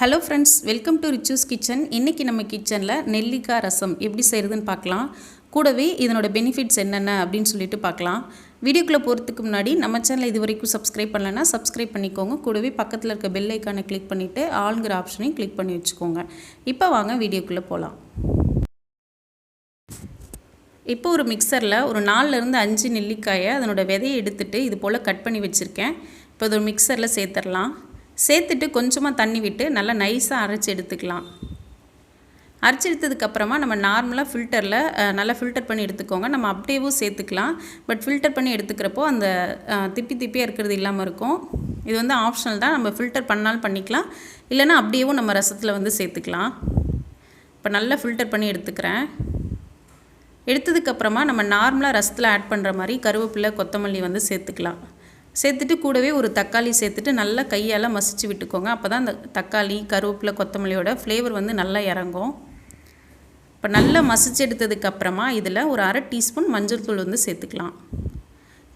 Hello friends, welcome to Richu's kitchen. இன்றைக்கி நம்ம கிச்சனில் நெல்லிக்காய் ரசம் எப்படி செய்கிறதுன்னு பார்க்கலாம். கூடவே இதனோட பெனிஃபிட்ஸ் என்னென்ன அப்படின்னு சொல்லிட்டு பார்க்கலாம். வீடியோக்குள்ளே போகிறதுக்கு முன்னாடி நம்ம சேனலை இது வரைக்கும் சப்ஸ்கிரைப் பண்ணலைன்னா சப்ஸ்கிரைப் பண்ணிக்கோங்க. கூடவே பக்கத்தில் இருக்க பெல் ஐக்கானை கிளிக் பண்ணிவிட்டு ஆளுங்கிற ஆப்ஷனையும் கிளிக் பண்ணி வச்சுக்கோங்க. இப்போ வாங்க வீடியோக்குள்ளே போகலாம். இப்போ ஒரு மிக்சரில் ஒரு 4லேருந்து 5 நெல்லிக்காயை அதனோட விதையை எடுத்துகிட்டு இது போல் கட் பண்ணி வச்சுருக்கேன். இப்போ இது ஒரு மிக்சரில் சேர்த்துடலாம். சேர்த்துட்டு கொஞ்சமாக தண்ணி விட்டு நல்லா நைஸாக அரைச்சி எடுத்துக்கலாம். அரைச்சி எடுத்ததுக்கப்புறமா நம்ம நார்மலாக ஃபில்டரில் நல்லா ஃபில்டர் பண்ணி எடுத்துக்கோங்க. நம்ம அப்படியேவும் சேர்த்துக்கலாம். பட் ஃபில்டர் பண்ணி எடுத்துக்கிறப்போ அந்த திப்பியாக இருக்கிறது இல்லாமல் இருக்கும். இது வந்து ஆப்ஷனல் தான். நம்ம ஃபில்டர் பண்ணாலும் பண்ணிக்கலாம், இல்லைனா அப்படியேவும் நம்ம ரசத்தில் சேர்த்துக்கலாம். இப்போ நல்லா ஃபில்டர் பண்ணி எடுத்துக்கிறேன். எடுத்ததுக்கப்புறமா நம்ம நார்மலாக ரசத்தில் ஆட் பண்ணுற மாதிரி கருவேப்பிலை, கொத்தமல்லி சேர்த்துக்கலாம். சேர்த்துட்டு கூடவே ஒரு தக்காளி சேர்த்துட்டு நல்லா கையால் மசிச்சு விட்டுக்கோங்க. அப்போ தான் அந்த தக்காளி, கருவேப்பிலை, கொத்தமல்லியோட ஃப்ளேவர் நல்லா இறங்கும். இப்போ நல்லா மசிச்சு எடுத்ததுக்கப்புறமா இதில் ஒரு 1/2 டீஸ்பூன் மஞ்சள் தூள் சேர்த்துக்கலாம்.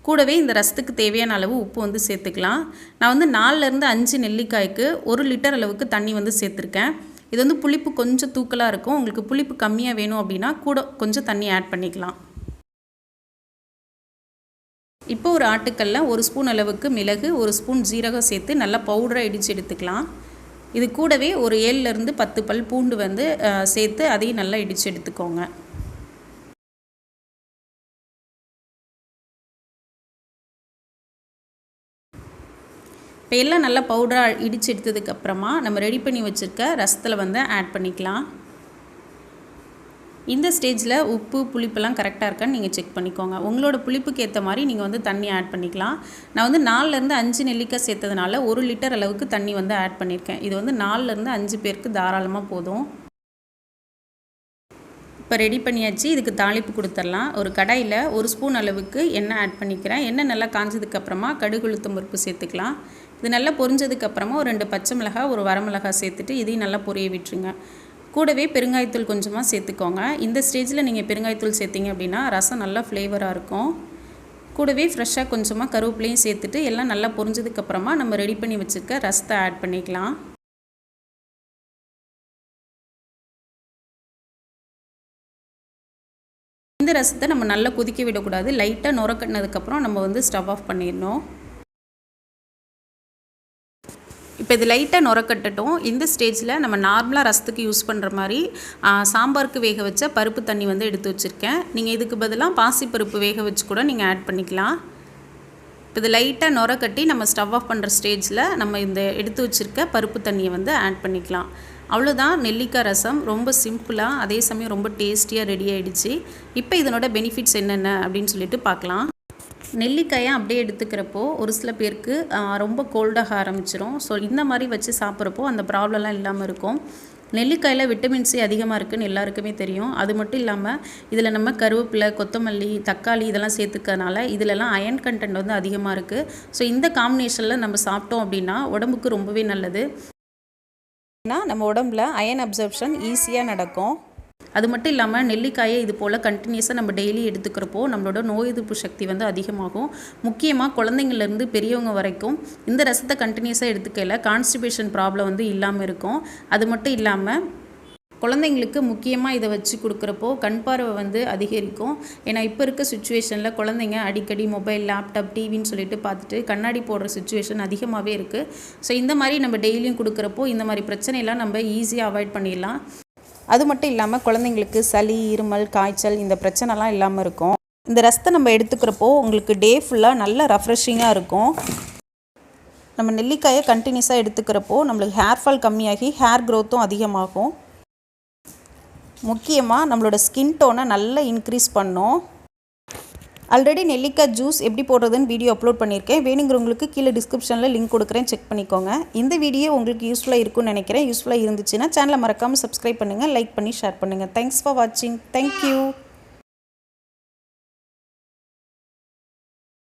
கூடவே இந்த ரசத்துக்கு தேவையான அளவு உப்பு சேர்த்துக்கலாம். நான் 4லேருந்து 5 நெல்லிக்காய்க்கு 1 லிட்டர் அளவுக்கு தண்ணி சேர்த்துருக்கேன். இது புளிப்பு கொஞ்சம் தூக்கலாக இருக்கும். உங்களுக்கு புளிப்பு கம்மியாக வேணும் அப்படின்னா கூட கொஞ்சம் தண்ணி ஆட் பண்ணிக்கலாம். இப்போ ஒரு ஆட்டுக்கல்ல 1 ஸ்பூன் அளவுக்கு மிளகு, 1 ஸ்பூன் ஜீரகம் சேர்த்து நல்லா பவுடராக இடித்து எடுத்துக்கலாம். இது கூடவே ஒரு 7லேருந்து 10 பல் பூண்டு சேர்த்து அதையும் நல்லா இடித்து எடுத்துக்கோங்க. இப்போ எல்லாம் நல்லா பவுடராக இடித்து எடுத்ததுக்கப்புறமா நம்ம ரெடி பண்ணி வச்சுருக்க ரசத்தில் ஆட் பண்ணிக்கலாம். இந்த ஸ்டேஜில் உப்பு, புளிப்பெல்லாம் கரெக்டாக இருக்கான்னு நீங்கள் செக் பண்ணிக்கோங்க. உங்களோட புளிப்புக்கு ஏற்ற மாதிரி நீங்கள் தண்ணி ஆட் பண்ணிக்கலாம். நான் 4லேருந்து 5 நெல்லிக்காய் சேர்த்ததுனால 1 லிட்டர் அளவுக்கு தண்ணி ஆட் பண்ணியிருக்கேன். இது 4லேருந்து 5 பேருக்கு தாராளமாக போதும். இப்போ ரெடி பண்ணியாச்சு. இதுக்கு தாளிப்பு கொடுத்துடலாம். ஒரு கடாயில் 1 ஸ்பூன் அளவுக்கு எண்ணெய் ஆட் பண்ணிக்கிறேன். எண்ணெய் நல்லா காஞ்சதுக்கப்புறமா கடுகு, உளுத்தம் பருப்பு சேர்த்துக்கலாம். இது நல்லா பொரிஞ்சதுக்கப்புறமா ஒரு 2 பச்சை மிளகாய், ஒரு வரமிளகாய் சேர்த்துட்டு இதையும் நல்லா பொரிய விட்டுருங்க. கூடவே பெருங்காயத்தூள் கொஞ்சமாக சேர்த்துக்கோங்க. இந்த ஸ்டேஜில் நீங்கள் பெருங்காயத்தூள் சேர்த்திங்க அப்படின்னா ரசம் நல்லா ஃப்ளேவராக இருக்கும். கூடவே ஃப்ரெஷ்ஷாக கொஞ்சமாக கருவேப்பிலையும் சேர்த்துட்டு எல்லாம் நல்லா பொரிஞ்சதுக்கப்புறமா நம்ம ரெடி பண்ணி வச்சுருக்க ரசத்தை ஆட் பண்ணிக்கலாம். இந்த ரசத்தை நம்ம நல்லா கொதிக்க விடக்கூடாது. லைட்டாக நுரக்கட்டினதுக்கப்புறம் நம்ம ஸ்டவ் ஆஃப் பண்ணிடணும். இப்போ இது லைட்டாக நுரக்கட்டட்டும். இந்த ஸ்டேஜில் நம்ம நார்மலாக ரசத்துக்கு யூஸ் பண்ணுற மாதிரி சாம்பாருக்கு வேக வச்ச பருப்பு தண்ணி எடுத்து வச்சுருக்கேன். நீங்கள் இதுக்கு பதிலாக பாசிப்பருப்பு வேக வச்சு கூட நீங்கள் ஆட் பண்ணிக்கலாம். இப்போ இது லைட்டாக நுரக்கட்டி நம்ம ஸ்டவ் ஆஃப் பண்ணுற ஸ்டேஜில் நம்ம இந்த எடுத்து வச்சுருக்க பருப்பு தண்ணியை ஆட் பண்ணிக்கலாம். அவ்வளோதான், நெல்லிக்காய் ரசம் ரொம்ப சிம்பிளாக அதே சமயம் ரொம்ப டேஸ்டியாக ரெடி ஆகிடுச்சு. இப்போ இதனோட பெனிஃபிட்ஸ் என்னென்ன அப்படின்னு சொல்லிட்டு பார்க்கலாம். நெல்லிக்காயை அப்படியே எடுத்துக்கிறப்போ ஒரு சில பேருக்கு ரொம்ப கோல்டாக ஆரம்பிச்சிடும். ஸோ இந்த மாதிரி வச்சு சாப்பிட்றப்போ அந்த ப்ராப்ளம்லாம் இல்லாமல் இருக்கும். நெல்லிக்காயில் விட்டமின் சி அதிகமாக இருக்குதுன்னு எல்லாருக்குமே தெரியும். அது மட்டும் இல்லாமல் இதில் நம்ம கருவேப்பிலை, கொத்தமல்லி, தக்காளி இதெல்லாம் சேர்த்துக்கிறதுனால இதிலெல்லாம் அயன் கண்டென்ட் அதிகமாக இருக்குது. ஸோ இந்த காம்பினேஷனில் நம்ம சாப்பிட்டோம் அப்படின்னா உடம்புக்கு ரொம்பவே நல்லது. ஏன்னா நம்ம உடம்புல அயன் அப்சர்ப்ஷன் ஈஸியாக நடக்கும். அது மட்டும் இல்லாமல் நெல்லிக்காயை இது போல் கண்டினியூஸாக நம்ம டெய்லி எடுத்துக்கிறப்போ நம்மளோட நோய் எதிர்ப்பு சக்தி அதிகமாகும். முக்கியமாக குழந்தைங்கள்லேருந்து பெரியவங்க வரைக்கும் இந்த ரசத்தை கண்டினியூஸாக எடுத்துக்கல கான்ஸ்டிபேஷன் ப்ராப்ளம் இல்லாமல் இருக்கும். அது மட்டும் இல்லாமல் குழந்தைங்களுக்கு முக்கியமாக இதை வச்சு கொடுக்குறப்போ கண் பார்வை அதிகரிக்கும். ஏன்னா இப்போ இருக்க சுச்சுவேஷனில் குழந்தைங்க அடிக்கடி மொபைல், லேப்டாப், டிவின்னு சொல்லிட்டு பார்த்துட்டு கண்ணாடி போடுற சுச்சுவேஷன் அதிகமாகவே இருக்குது. ஸோ இந்த மாதிரி நம்ம டெய்லியும் கொடுக்குறப்போ இந்த மாதிரி பிரச்சனையெல்லாம் நம்ம ஈஸியாக அவாய்ட் பண்ணிடலாம். அது மட்டும் இல்லாமல் குழந்தைங்களுக்கு சளி, இருமல், காய்ச்சல் இந்த பிரச்சனைலாம் இல்லாமல் இருக்கும். இந்த ரசத்தை நம்ம எடுத்துக்கிறப்போ உங்களுக்கு டே ஃபுல்லாக நல்ல ரெஃப்ரெஷிங்காக இருக்கும். நம்ம நெல்லிக்காயை கண்டினியூஸாக எடுத்துக்கிறப்போ நம்மளுக்கு ஹேர் ஃபால் கம்மியாகி ஹேர் க்ரோத்தும் அதிகமாகும். முக்கியமாக நம்மளோட ஸ்கின் டோனை நல்லா இன்க்ரீஸ் பண்ணும். ஆல்ரெடி நெல்லிக்காய் ஜூஸ் எப்படி போடுறதுன்னு வீடியோ அப்லோட் பண்ணியிருக்கேன். வேணுங்கிறவங்களுக்கு கீழே டிஸ்கிரிப்ஷனில் லிங்க் கொடுக்குறேன், செக் பண்ணிக்கோங்க. இந்த வீடியோ உங்களுக்கு யூஸ்ஃபுல்லாக இருக்கும்னு நினைக்கிறேன். யூஸ்ஃபுல்லாக இருந்துச்சுன்னா சேனலை மறக்காமல் சப்ஸ்கிரைப் பண்ணுங்கள், லைக் பண்ணி ஷேர் பண்ணுங்கள். தேங்க்ஸ் ஃபார் வாட்சிங். தேங்க்யூ.